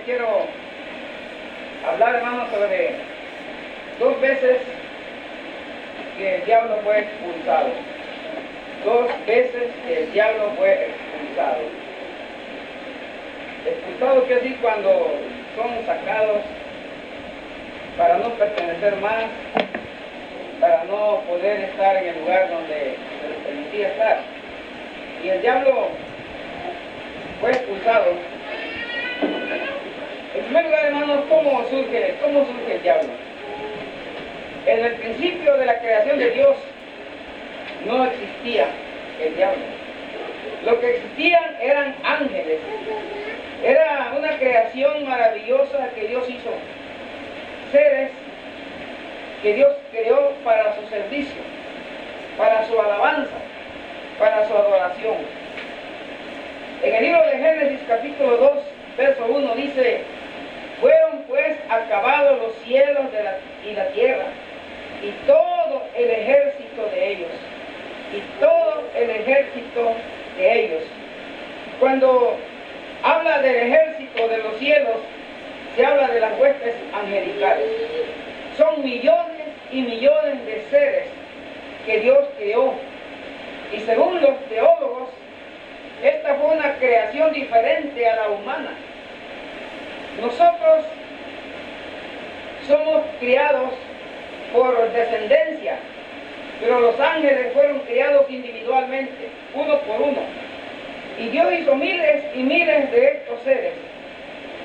Quiero hablar, hermano, sobre 2 veces que el diablo fue expulsado. 2 veces que el diablo fue expulsado. Expulsado quiere decir cuando son sacados para no pertenecer más, para no poder estar en el lugar donde se les permitía estar. Y el diablo fue expulsado. En primer lugar, hermanos, ¿cómo surge el diablo? En el principio de la creación de Dios no existía el diablo. Lo que existían eran ángeles. Era una creación maravillosa que Dios hizo. Seres que Dios creó para su servicio, para su alabanza, para su adoración. En el libro de Génesis capítulo 2, verso 1 dice: fueron pues acabados los cielos y la tierra, y todo el ejército de ellos, y todo el ejército de ellos. Cuando habla del ejército de los cielos, se habla de las huestes angelicales. Son millones y millones de seres que Dios creó. Y según los teólogos, esta fue una creación diferente a la humana. Nosotros somos criados por descendencia, pero los ángeles fueron criados individualmente, uno por uno. Y Dios hizo miles y miles de estos seres,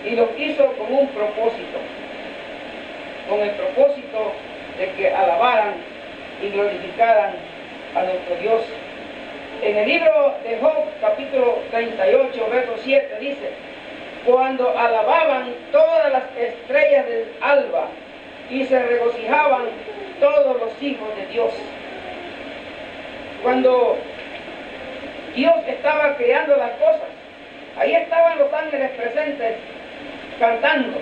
y los hizo con un propósito, con el propósito de que alabaran y glorificaran a nuestro Dios. En el libro de Job, capítulo 38, verso 7, dice: cuando alababan todas las estrellas del alba y se regocijaban todos los hijos de Dios. Cuando Dios estaba creando las cosas, ahí estaban los ángeles presentes cantando.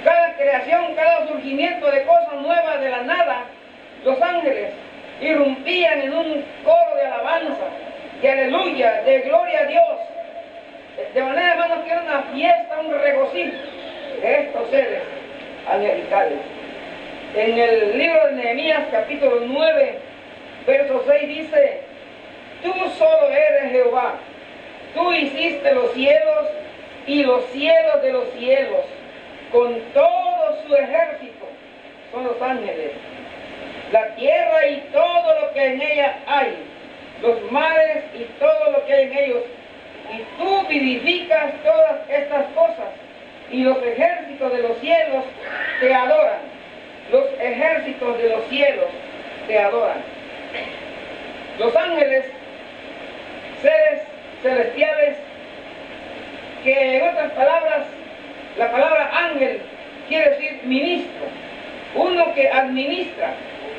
Cada creación, cada surgimiento de cosas nuevas de la nada, los ángeles irrumpían en un coro de alabanza, de aleluya, de gloria a Dios. De manera, hermanos, que era una fiesta, un regocijo de estos seres angelicales. En el libro de Nehemías, capítulo 9, verso 6, dice: tú solo eres Jehová, tú hiciste los cielos y los cielos de los cielos, con todo su ejército, son los ángeles, la tierra y todo lo que en ella hay, los mares y todo lo que hay en ellos, y tú vivificas todas estas cosas, y los ejércitos de los cielos te adoran. Los ejércitos de los cielos te adoran. Los ángeles, seres celestiales, que en otras palabras, la palabra ángel quiere decir ministro, uno que administra,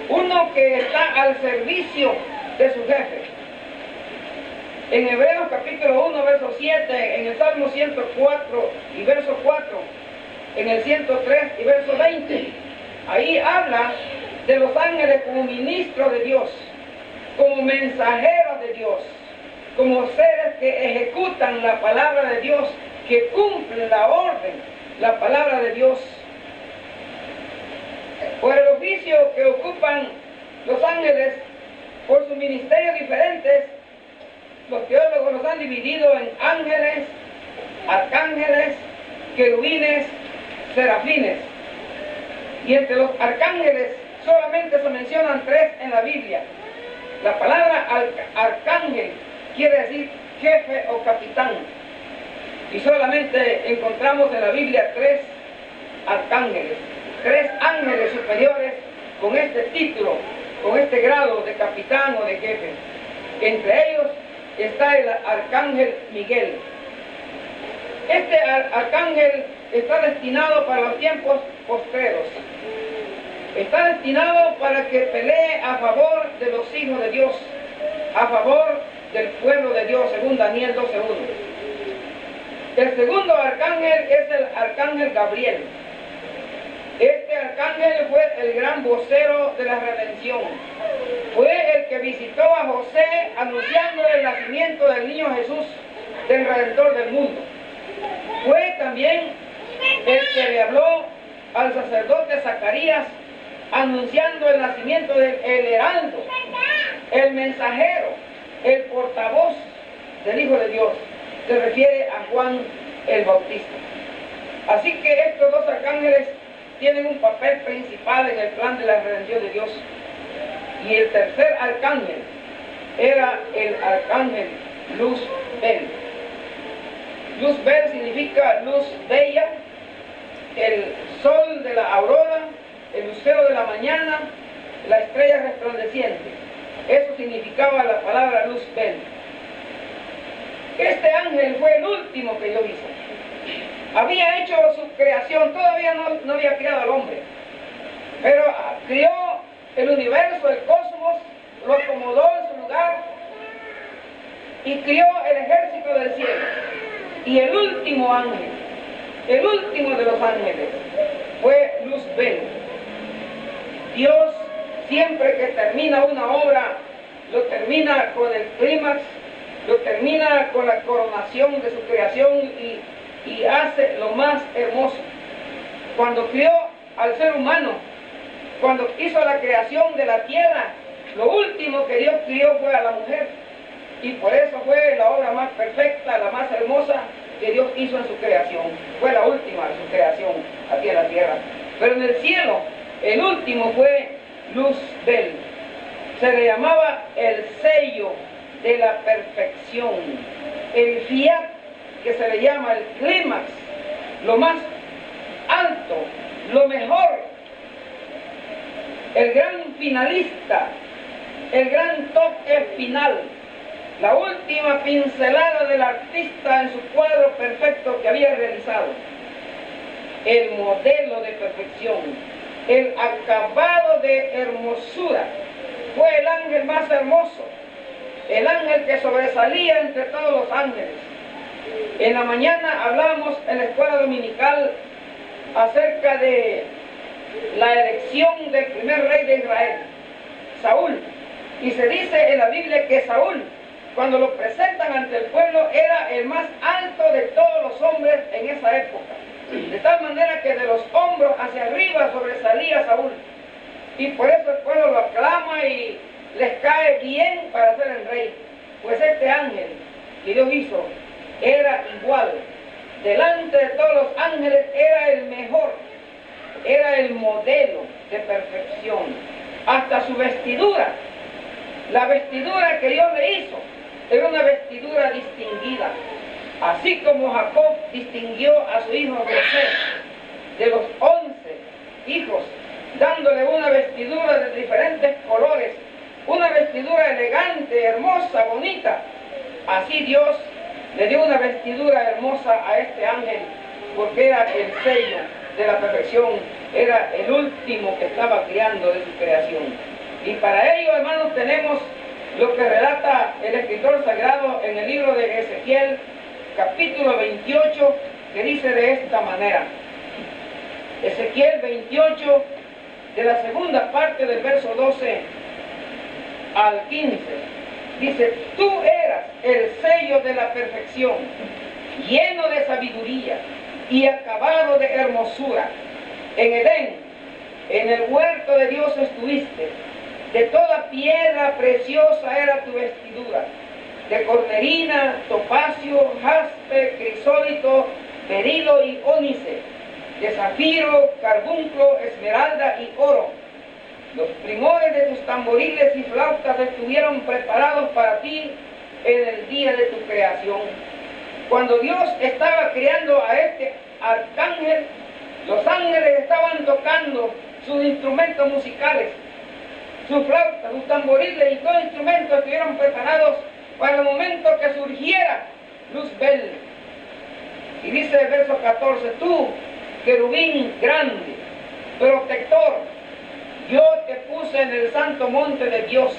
uno que está al servicio de su jefe. En Hebreos capítulo 1, verso 7, en el Salmo 104 y verso 4, en el 103 y verso 20, ahí habla de los ángeles como ministros de Dios, como mensajeros de Dios, como seres que ejecutan la palabra de Dios, que cumplen la orden, la palabra de Dios. Por el oficio que ocupan los ángeles, por sus ministerios diferentes, los teólogos los han dividido en ángeles, arcángeles, querubines, serafines. Y entre los arcángeles solamente se mencionan 3 en la Biblia. La palabra arcángel quiere decir jefe o capitán. Y solamente encontramos en la Biblia 3 arcángeles, 3 ángeles superiores con este título, con este grado de capitán o de jefe. Entre ellos está el arcángel Miguel. Este arcángel está destinado para los tiempos postreros. Está destinado para que pelee a favor de los hijos de Dios, a favor del pueblo de Dios, según Daniel 12:1. El segundo arcángel es el arcángel Gabriel. Este arcángel fue el gran vocero de la redención. Fue el que visitó a José anunciando el nacimiento del niño Jesús, del Redentor del mundo. Fue también el que le habló al sacerdote Zacarías anunciando el nacimiento del heraldo, el mensajero, el portavoz del Hijo de Dios. Se refiere a Juan el Bautista. Así que estos dos arcángeles tienen un papel principal en el plan de la redención de Dios. Y el tercer arcángel era el arcángel Luzbel. Luzbel significa luz bella, el sol de la aurora, el lucero de la mañana, la estrella resplandeciente. Eso significaba la palabra Luzbel. Este ángel fue el último que Dios hizo. Había hecho su creación, todavía no había creado al hombre, pero crió el universo, el cosmos, lo acomodó en su lugar y crió el ejército del cielo. Y el último ángel, el último de los ángeles, fue Luzbel. Dios, siempre que termina una obra, lo termina con el clímax, lo termina con la coronación de su creación y hace lo más hermoso. Cuando crió al ser humano, cuando hizo la creación de la tierra, lo último que Dios crió fue a la mujer. Y por eso fue la obra más perfecta, la más hermosa que Dios hizo en su creación. Fue la última de su creación aquí en la tierra. Pero en el cielo, el último fue Luzbel. Se le llamaba el sello de la perfección, el fiat, que se le llama el clímax, lo más alto, lo mejor, el gran finalista, el gran toque final, la última pincelada del artista en su cuadro perfecto que había realizado, el modelo de perfección, el acabado de hermosura. Fue el ángel más hermoso, el ángel que sobresalía entre todos los ángeles. En la mañana hablábamos en la escuela dominical acerca de la elección del primer rey de Israel, Saúl. Y se dice en la Biblia que Saúl, cuando lo presentan ante el pueblo, era el más alto de todos los hombres en esa época. De tal manera que de los hombros hacia arriba sobresalía Saúl. Y por eso el pueblo lo aclama y les cae bien para ser el rey. Pues este ángel que Dios hizo era igual. Delante de todos los ángeles era el mejor. Era el modelo de perfección. Hasta su vestidura. La vestidura que Dios le hizo era una vestidura distinguida. Así como Jacob distinguió a su hijo José de los 11 hijos, dándole una vestidura de diferentes colores, una vestidura elegante, hermosa, bonita. Así Dios le dio una vestidura hermosa a este ángel, porque era el sello de la perfección, era el último que estaba creando de su creación. Y para ello, hermanos, tenemos lo que relata el escritor sagrado en el libro de Ezequiel, capítulo 28, que dice de esta manera. Ezequiel 28, de la segunda parte del verso 12 al 15, dice: tú eras el sello de la perfección, lleno de sabiduría y acabado de hermosura. En Edén, en el huerto de Dios estuviste. De toda piedra preciosa era tu vestidura, de cornerina, topacio, jaspe, crisólito, berilo y ónice, de zafiro, carbunclo, esmeralda y oro. Los primores de tus tamboriles y flautas estuvieron preparados para ti en el día de tu creación. Cuando Dios estaba creando a este arcángel, los ángeles estaban tocando sus instrumentos musicales, sus flautas, sus tamboriles y todos los instrumentos estuvieron preparados para el momento que surgiera Luzbel. Y dice el verso 14: tú, querubín grande, protector, yo te puse en el santo monte de Dios.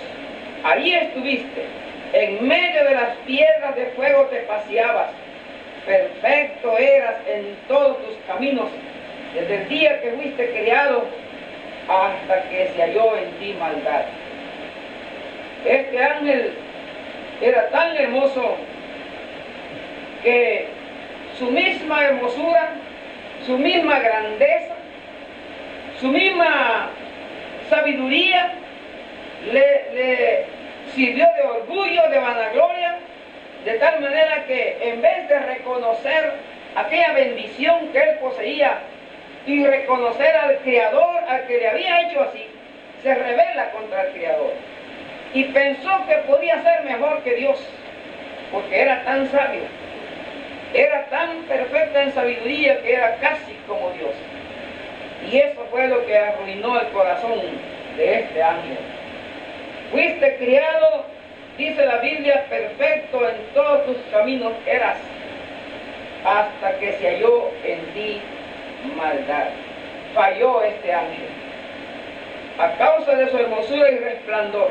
Allí estuviste, en medio de las piedras de fuego te paseabas. Perfecto eras en todos tus caminos, desde el día que fuiste creado hasta que se halló en ti maldad. Este ángel era tan hermoso que su misma hermosura, su misma grandeza, su misma sabiduría, le sirvió de orgullo, de vanagloria, de tal manera que en vez de reconocer aquella bendición que él poseía y reconocer al Creador, al que le había hecho así, se rebela contra el Creador y pensó que podía ser mejor que Dios, porque era tan sabio, era tan perfecta en sabiduría que era casi como Dios. Y eso fue lo que arruinó el corazón de este ángel. Fuiste criado, dice la Biblia, perfecto en todos tus caminos eras, hasta que se halló en ti maldad. Falló este ángel a causa de su hermosura y resplandor.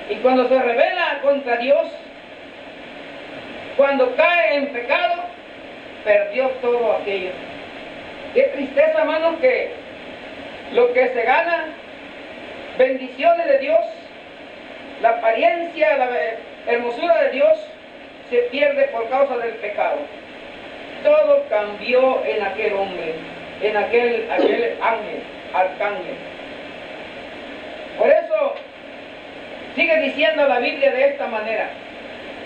Y cuando se rebela contra Dios, cuando cae en pecado, perdió todo aquello. Qué tristeza, hermanos, que lo que se gana, bendiciones de Dios, la apariencia, la hermosura de Dios, se pierde por causa del pecado. Todo cambió en aquel hombre, en aquel ángel, arcángel. Por eso sigue diciendo la Biblia de esta manera,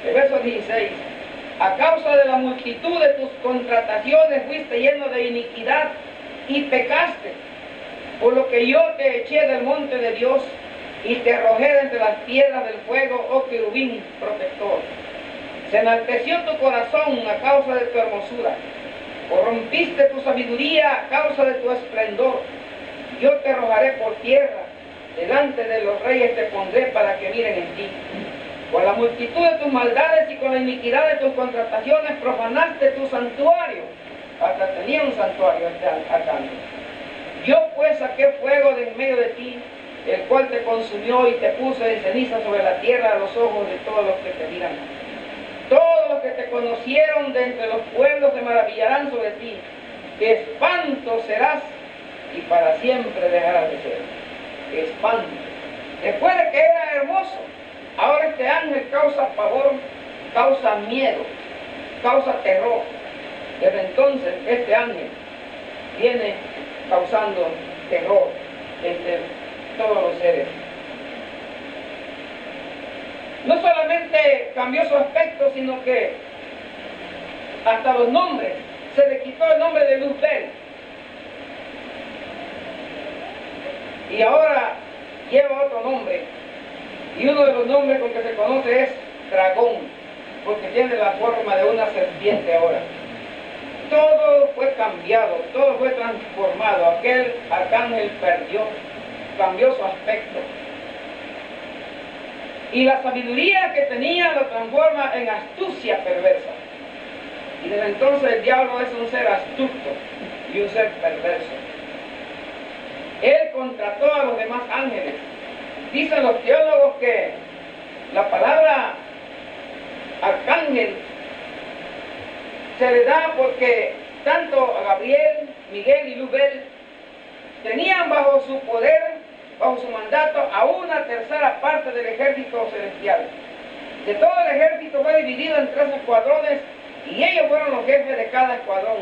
el verso 16: a causa de la multitud de tus contrataciones fuiste lleno de iniquidad y pecaste, por lo que yo te eché del monte de Dios y te arrojé de entre las piedras del fuego, oh querubín protector. Se enalteció tu corazón a causa de tu hermosura, corrompiste tu sabiduría a causa de tu esplendor. Yo te arrojaré por tierra, delante de los reyes te pondré para que miren en ti. Con la multitud de tus maldades y con la iniquidad de tus contrataciones profanaste tu santuario. Hasta tenía un santuario acá. Yo pues saqué fuego de en medio de ti, el cual te consumió y te puso en ceniza sobre la tierra a los ojos de todos los que te miran. Todos los que te conocieron de entre los pueblos se maravillarán sobre ti. Espanto serás y para siempre dejarás de ser. Espanto. Después de que era hermoso, ahora este ángel causa pavor, causa miedo, causa terror. Desde entonces este ángel viene causando terror entre todos los seres. No solamente cambió su aspecto, sino que hasta los nombres, se le quitó el nombre de Luzbel. Y ahora lleva otro nombre. Y uno de los nombres con que se conoce es dragón, porque tiene la forma de una serpiente ahora. Todo fue cambiado, todo fue transformado. Aquel arcángel cambió su aspecto. Y la sabiduría que tenía lo transforma en astucia perversa. Y desde entonces el diablo es un ser astuto y un ser perverso. Él contrató a los demás ángeles. Dicen los teólogos que la palabra arcángel se le da porque tanto a Gabriel, Miguel y Luzbel tenían bajo su poder, bajo su mandato, a una tercera parte del ejército celestial. De todo el ejército fue dividido en 3 escuadrones y ellos fueron los jefes de cada escuadrón.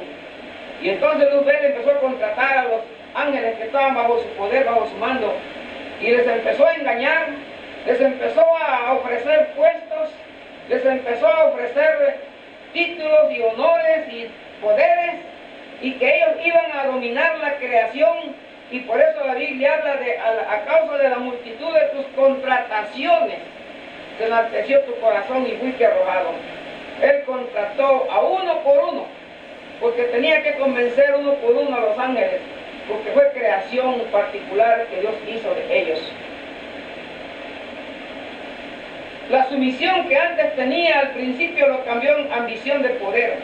Y entonces Luzbel empezó a contratar a los ángeles que estaban bajo su poder, bajo su mando, y les empezó a engañar, les empezó a ofrecer puestos, les empezó a ofrecer títulos y honores y poderes, y que ellos iban a dominar la creación. Y por eso la Biblia habla de a causa de la multitud de tus contrataciones se enalteció tu corazón y fuiste arrojado. Él contrató a uno por uno, porque tenía que convencer uno por uno a los ángeles, porque fue creación particular que Dios hizo de ellos. La sumisión que antes tenía al principio lo cambió en ambición de poder,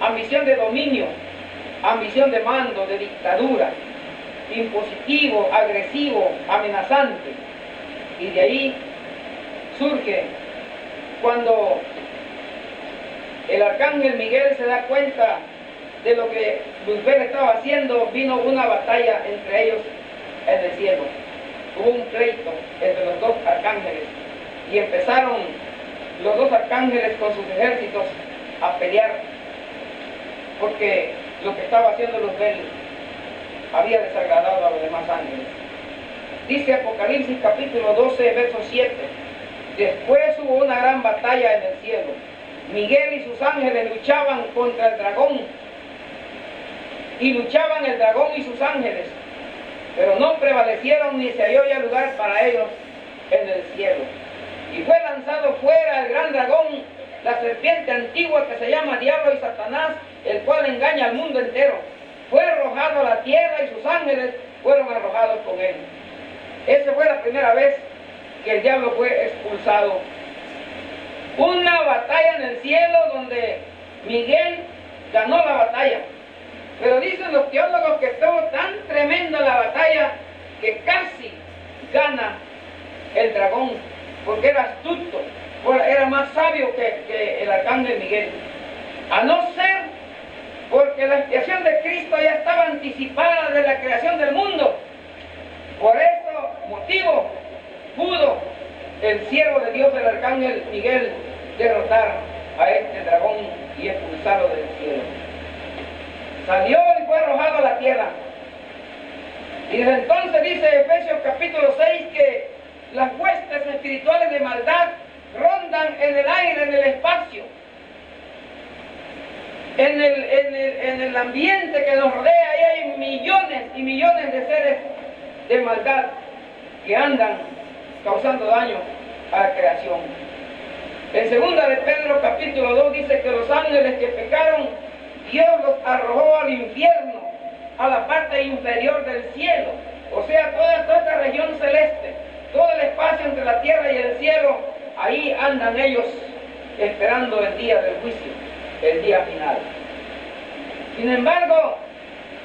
ambición de dominio, ambición de mando, de dictadura, impositivo, agresivo, amenazante. Y de ahí surge cuando el arcángel Miguel se da cuenta de lo que Luzbel estaba haciendo, vino una batalla entre ellos en el cielo. Hubo un pleito entre los dos arcángeles y empezaron los dos arcángeles con sus ejércitos a pelear, porque lo que estaba haciendo Luzbel había desagradado a los demás ángeles. Dice Apocalipsis capítulo 12, verso 7. Después hubo una gran batalla en el cielo. Miguel y sus ángeles luchaban contra el dragón. Y luchaban el dragón y sus ángeles, pero no prevalecieron ni se halló ya lugar para ellos en el cielo. Y fue lanzado fuera el gran dragón, la serpiente antigua que se llama Diablo y Satanás, el cual engaña al mundo entero. Fue arrojado a la tierra y sus ángeles fueron arrojados con él. Esa fue la primera vez que el diablo fue expulsado. Una batalla en el cielo donde Miguel ganó la batalla. Pero dicen los teólogos que estuvo tan tremenda la batalla que casi gana el dragón, porque era astuto, era más sabio que el arcángel Miguel. A no ser porque la expiación de Cristo ya estaba anticipada de la creación del mundo. Por ese motivo pudo el siervo de Dios, el arcángel Miguel, derrotar a este dragón y expulsarlo del cielo. Salió y fue arrojado a la tierra. Y desde entonces dice Efesios capítulo 6 que las huestes espirituales de maldad rondan en el aire, en el espacio, en el ambiente que nos rodea. Ahí hay millones y millones de seres de maldad que andan causando daño a la creación. En 2 de Pedro capítulo 2 dice que los ángeles que pecaron, Dios los arrojó al infierno, a la parte inferior del cielo. O sea, toda esta región celeste, todo el espacio entre la tierra y el cielo, ahí andan ellos esperando el día del juicio, el día final. Sin embargo,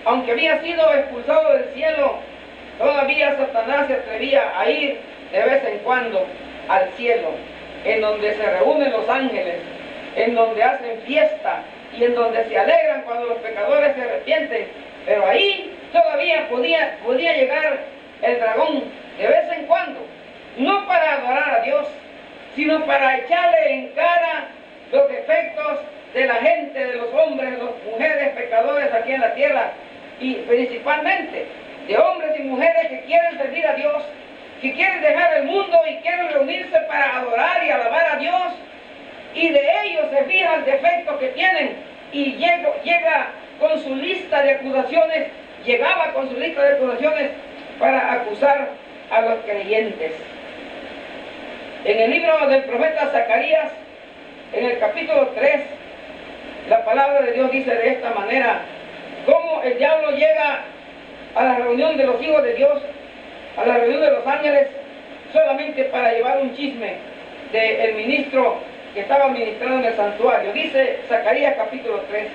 aunque había sido expulsado del cielo, todavía Satanás se atrevía a ir de vez en cuando al cielo, en donde se reúnen los ángeles, en donde hacen fiesta y en donde se alegran cuando los pecadores se arrepienten. Pero ahí todavía podía llegar el dragón de vez en cuando, no para adorar a Dios, sino para echarle en cara los defectos de la gente, de los hombres, de las mujeres pecadores aquí en la tierra, y principalmente de hombres y mujeres que quieren servir a Dios, que quieren dejar el mundo y quieren reunirse para adorar y alabar a Dios, y de ellos se fija el defecto que tienen y llega con su lista de acusaciones, llegaba con su lista de acusaciones para acusar a los creyentes. En el libro del profeta Zacarías, en el capítulo 3, la palabra de Dios dice de esta manera: cómo el diablo llega a la reunión de los hijos de Dios, a la reunión de los ángeles, solamente para llevar un chisme del ministro que estaba ministrando en el santuario. Dice Zacarías capítulo 3: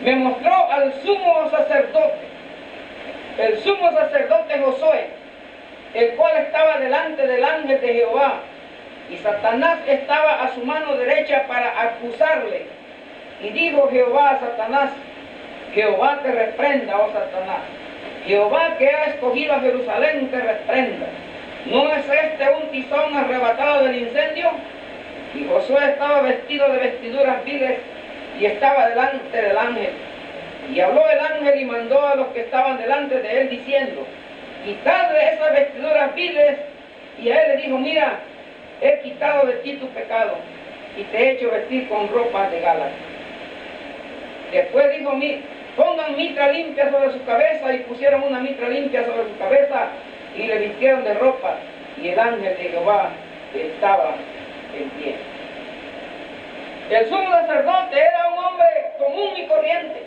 me mostró al sumo sacerdote, el sumo sacerdote Josué, el cual estaba delante del ángel de Jehová, y Satanás estaba a su mano derecha para acusarle. Y dijo Jehová a Satanás: Jehová te reprenda, oh Satanás. Jehová que ha escogido a Jerusalén te reprenda. ¿No es este un tizón arrebatado del incendio? Y Josué estaba vestido de vestiduras viles y estaba delante del ángel. Y habló el ángel y mandó a los que estaban delante de él diciendo: quitadle esas vestiduras viles. Y a él le dijo: mira, he quitado de ti tu pecado y te he hecho vestir con ropas de gala. Después dijo: pongan mitra limpia sobre su cabeza, y pusieron una mitra limpia sobre su cabeza y le vistieron de ropa, y el ángel de Jehová estaba en pie. El sumo sacerdote era un hombre común y corriente,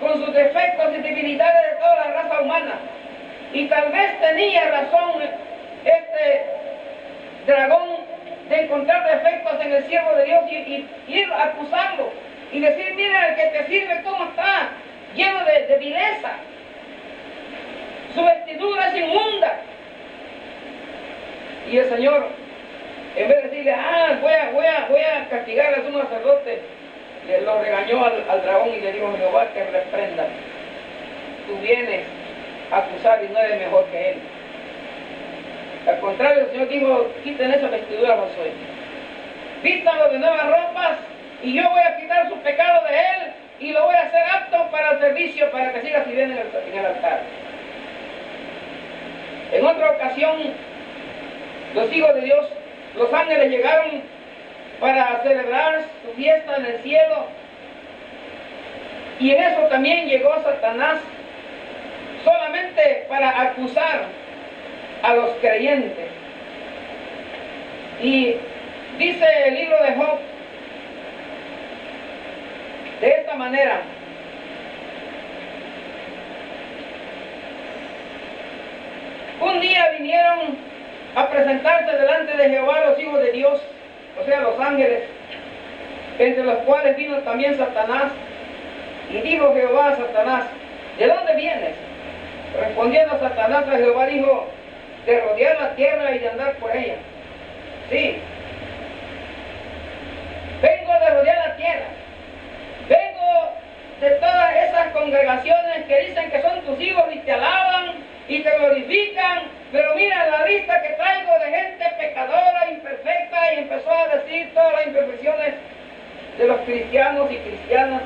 con sus defectos y debilidades de toda la raza humana, y tal vez tenía razón este dragón de encontrar defectos en el siervo de Dios y ir a acusarlo y decir: mira, el que te sirve cómo está, lleno de vileza, su vestidura es inmunda. Y el Señor, en vez de decirle: voy a castigar al sumo sacerdote, lo regañó al dragón y le dijo: Jehová te reprenda, tú vienes a acusar y no eres mejor que él. Al contrario, el Señor dijo: quiten esa vestidura, Josué, vístanlo de nuevas ropas y yo voy a quitar sus pecados de él y lo voy a hacer apto para el servicio, para que siga sirviendo en el altar. En otra ocasión, los hijos de Dios, los ángeles llegaron para celebrar su fiesta en el cielo, y en eso también llegó Satanás, solamente para acusar a los creyentes. Y dice el libro de Job de esta manera: un día vinieron a presentarse delante de Jehová los hijos de Dios, o sea, los ángeles, entre los cuales vino también Satanás. Y dijo Jehová a Satanás: ¿de dónde vienes? Respondiendo Satanás a Jehová, dijo: de rodear la tierra y de andar por ella. Sí, vengo de rodear la tierra, vengo de todas esas congregaciones que dicen que son tus hijos y te alaban y te glorifican, pero mira la lista que traigo de gente pecadora, imperfecta, y empezó a decir todas las imperfecciones de los cristianos y cristianas,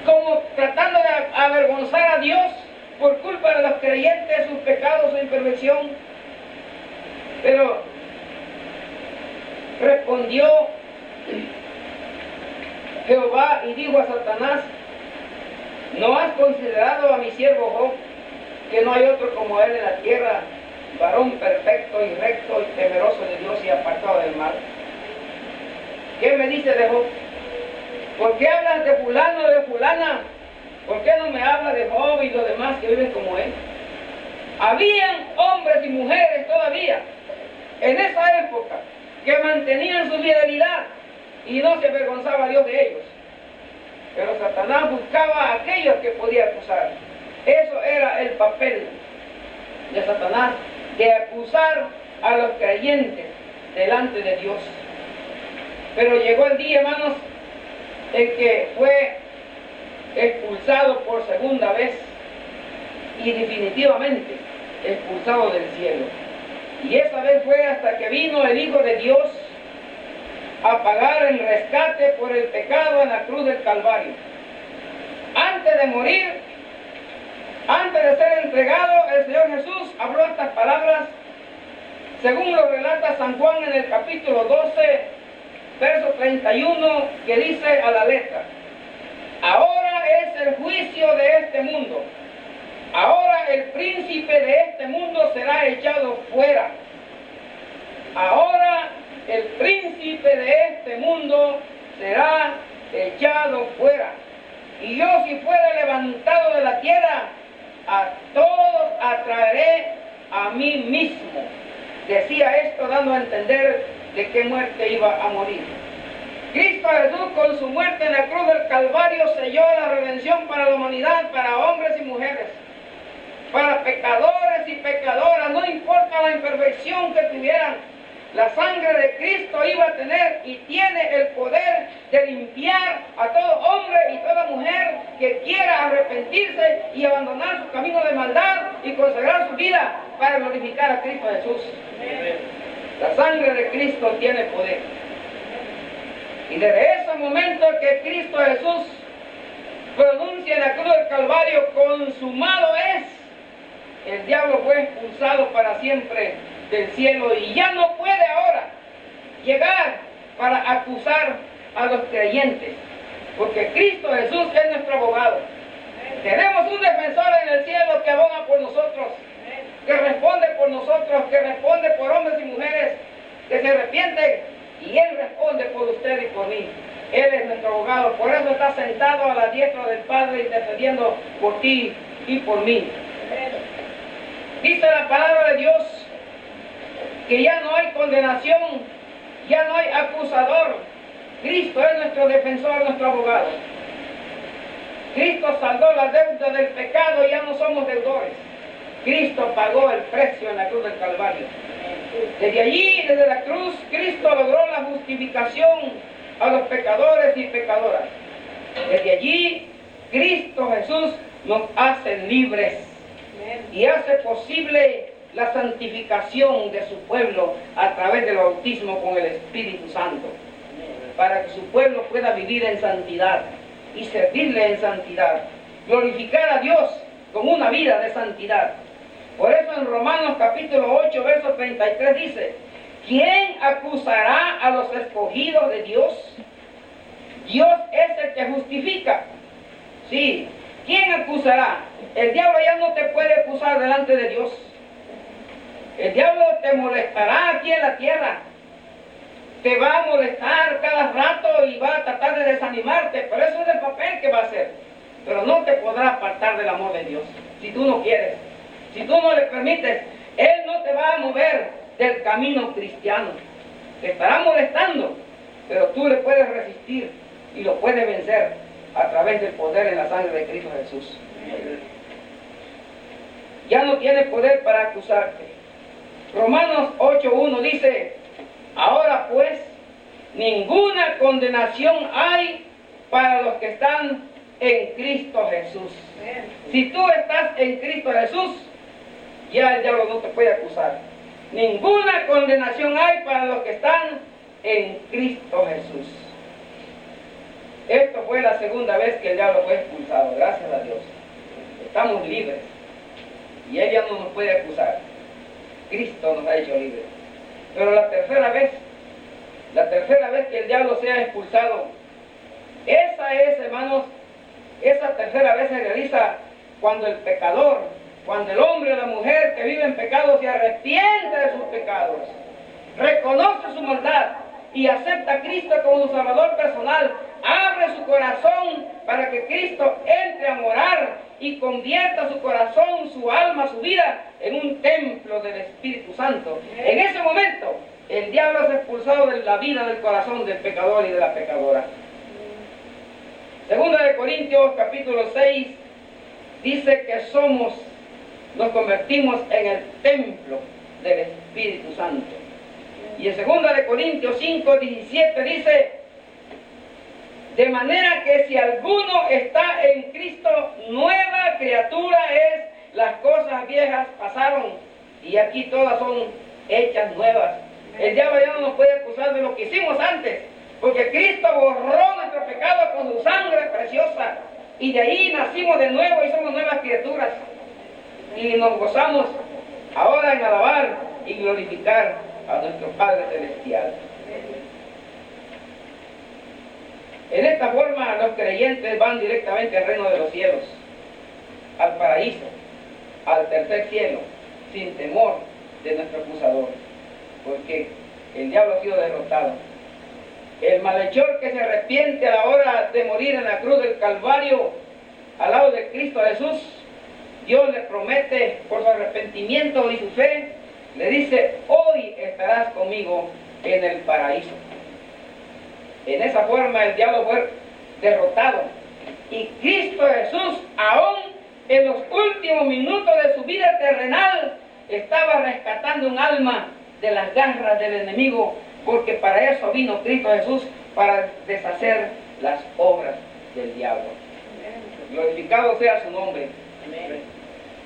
como tratando de avergonzar a Dios por culpa de los creyentes, sus pecados, su imperfección. Pero respondió Jehová y dijo a Satanás: ¿no has considerado a mi siervo Job, que no hay otro como él en la tierra, varón perfecto y recto y temeroso de Dios y apartado del mal? ¿Qué me dice de Job? ¿Por qué hablas de fulano, de fulana? ¿Por qué no me hablas de Job y los demás que viven como él? Habían hombres y mujeres todavía en esa época que mantenían su fidelidad y no se avergonzaba a Dios de ellos. Pero Satanás buscaba a aquellos que podía acusar. Eso era el papel de Satanás, de acusar a los creyentes delante de Dios. Pero llegó el día, hermanos, en que fue expulsado por segunda vez y definitivamente expulsado del cielo. Y esa vez fue hasta que vino el Hijo de Dios a pagar el rescate por el pecado en la cruz del Calvario. Antes de morir, antes de ser entregado, el Señor Jesús habló estas palabras, según lo relata San Juan en el capítulo 12, verso 31, que dice a la letra: ahora es el juicio de este mundo. Ahora el príncipe de este mundo será echado fuera. Ahora el príncipe de este mundo será echado fuera. Y yo, si fuera levantado de la tierra, a todos atraeré a mí mismo. Decía esto dando a entender de qué muerte iba a morir. Cristo Jesús, con su muerte en la cruz del Calvario, selló la redención para la humanidad, para hombres y mujeres, para pecadores y pecadoras, no importa la imperfección que tuvieran. La sangre de Cristo iba a tener y tiene el poder de limpiar a todo hombre y toda mujer que quiera arrepentirse y abandonar su camino de maldad y consagrar su vida para glorificar a Cristo Jesús. La sangre de Cristo tiene poder. Y desde ese momento que Cristo Jesús pronuncia en la cruz del Calvario: consumado es, el diablo fue expulsado para siempre del cielo y ya no puede ahora llegar para acusar a los creyentes, porque Cristo Jesús es nuestro abogado. Tenemos un defensor en el cielo que aboga por nosotros, que responde por nosotros, que responde por hombres y mujeres que se arrepienten, y Él responde por usted y por mí. Él es nuestro abogado, por eso está sentado a la diestra del Padre intercediendo por ti y por mí. Dice la palabra de Dios que ya no hay condenación, ya no hay acusador. Cristo es nuestro defensor, nuestro abogado. Cristo saldó la deuda del pecado y ya no somos deudores. Cristo pagó el precio en la cruz del Calvario. Desde allí, desde la cruz, Cristo logró la justificación a los pecadores y pecadoras. Desde allí, Cristo Jesús nos hace libres y hace posible la santificación de su pueblo a través del bautismo con el Espíritu Santo. para que su pueblo pueda vivir en santidad y servirle en santidad, glorificar a Dios con una vida de santidad. Por eso en Romanos capítulo 8, verso 33 dice: ¿quién acusará a los escogidos de Dios? Dios es el que justifica. Sí, ¿quién acusará? El diablo ya no te puede acusar delante de Dios. El diablo te molestará aquí en la tierra. Te va a molestar cada rato y va a tratar de desanimarte, pero eso es el papel que va a hacer. Pero no te podrá apartar del amor de Dios, si tú no quieres. Si tú no le permites, Él no te va a mover del camino cristiano. Te estará molestando, pero tú le puedes resistir y lo puedes vencer a través del poder en la sangre de Cristo Jesús. Ya no tiene poder para acusarte. Romanos 8:1 dice: ahora pues, ninguna condenación hay para los que están en Cristo Jesús. Si tú estás en Cristo Jesús, ya el diablo no te puede acusar. Ninguna condenación hay para los que están en Cristo Jesús. Esto fue la segunda vez que el diablo fue expulsado, gracias a Dios. Estamos libres y él ya no nos puede acusar. Cristo nos ha hecho libres. Pero la tercera vez que el diablo sea expulsado, esa es, hermanos, esa tercera vez se realiza cuando el pecador, cuando el hombre o la mujer que vive en pecado se arrepiente de sus pecados, reconoce su maldad y acepta a Cristo como su Salvador personal, abre su corazón para que Cristo entre a morar y convierta su corazón, su alma, su vida en un templo del Espíritu Santo. En ese momento, el diablo es expulsado de la vida del corazón del pecador y de la pecadora. Segunda de Corintios capítulo 6 dice que nos convertimos en el templo del Espíritu Santo. Y en segunda de Corintios 5:17 dice: de manera que si alguno está en Cristo, nueva criatura es, las cosas viejas pasaron y aquí todas son hechas nuevas. El diablo ya no nos puede acusar de lo que hicimos antes, porque Cristo borró nuestro pecado con su sangre preciosa y de ahí nacimos de nuevo y somos nuevas criaturas y nos gozamos ahora en alabar y glorificar a nuestro Padre Celestial. En esta forma los creyentes van directamente al reino de los cielos, al paraíso, al tercer cielo, sin temor de nuestro acusador, porque el diablo ha sido derrotado. El malhechor que se arrepiente a la hora de morir en la cruz del Calvario, al lado de Cristo Jesús, Dios le promete por su arrepentimiento y su fe, le dice: hoy estarás conmigo en el paraíso. En esa forma el diablo fue derrotado y Cristo Jesús, aún en los últimos minutos de su vida terrenal, estaba rescatando un alma de las garras del enemigo, porque para eso vino Cristo Jesús, para deshacer las obras del diablo. Glorificado sea su nombre.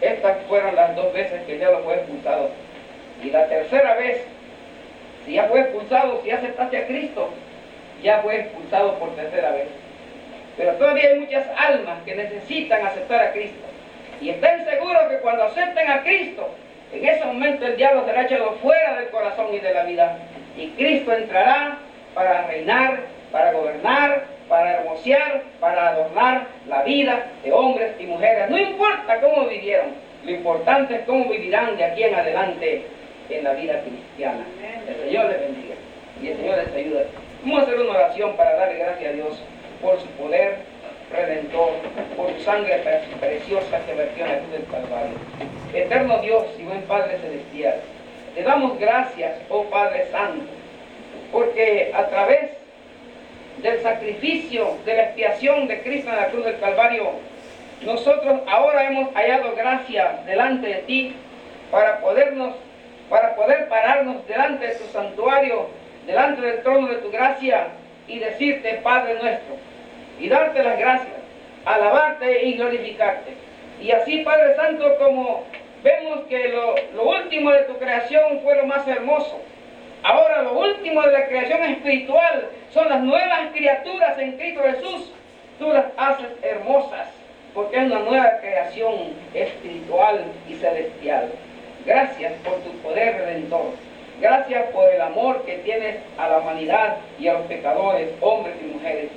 Estas fueron las dos veces que el diablo fue expulsado. Y la tercera vez, si ya fue expulsado, si aceptaste a Cristo, ya fue expulsado por tercera vez. Pero todavía hay muchas almas que necesitan aceptar a Cristo. Y estén seguros que cuando acepten a Cristo, en ese momento el diablo será echado fuera del corazón y de la vida. Y Cristo entrará para reinar, para gobernar, para hermosear, para adornar la vida de hombres y mujeres. No importa cómo vivieron, lo importante es cómo vivirán de aquí en adelante en la vida cristiana. El Señor les bendiga y el Señor les ayude. Vamos a hacer una oración para darle gracias a Dios por su poder redentor, por su sangre preciosa que vertió en la cruz del Calvario. Eterno Dios y buen Padre Celestial, te damos gracias, oh Padre Santo, porque a través del sacrificio, de la expiación de Cristo en la cruz del Calvario, nosotros ahora hemos hallado gracia delante de ti para poder pararnos delante de tu santuario, delante del trono de tu gracia y decirte, Padre nuestro, y darte las gracias, alabarte y glorificarte. Y así, Padre Santo, como vemos que lo último de tu creación fue lo más hermoso, Ahora lo último de la creación espiritual son las nuevas criaturas en Cristo Jesús. Tú las haces hermosas porque es una nueva creación espiritual y celestial. Gracias por tu poder redentor. Gracias por el amor que tienes a la humanidad y a los pecadores, hombres y mujeres.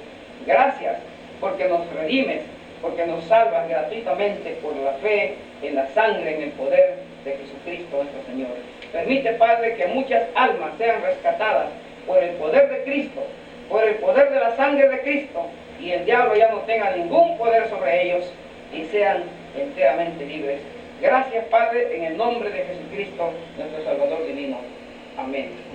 Gracias porque nos redimes, porque nos salvas gratuitamente por la fe en la sangre, en el poder de Jesucristo nuestro Señor. Permite, Padre, que muchas almas sean rescatadas por el poder de Cristo, por el poder de la sangre de Cristo, y el diablo ya no tenga ningún poder sobre ellos y sean enteramente libres. Gracias, Padre, en el nombre de Jesucristo, nuestro Salvador divino. Amén.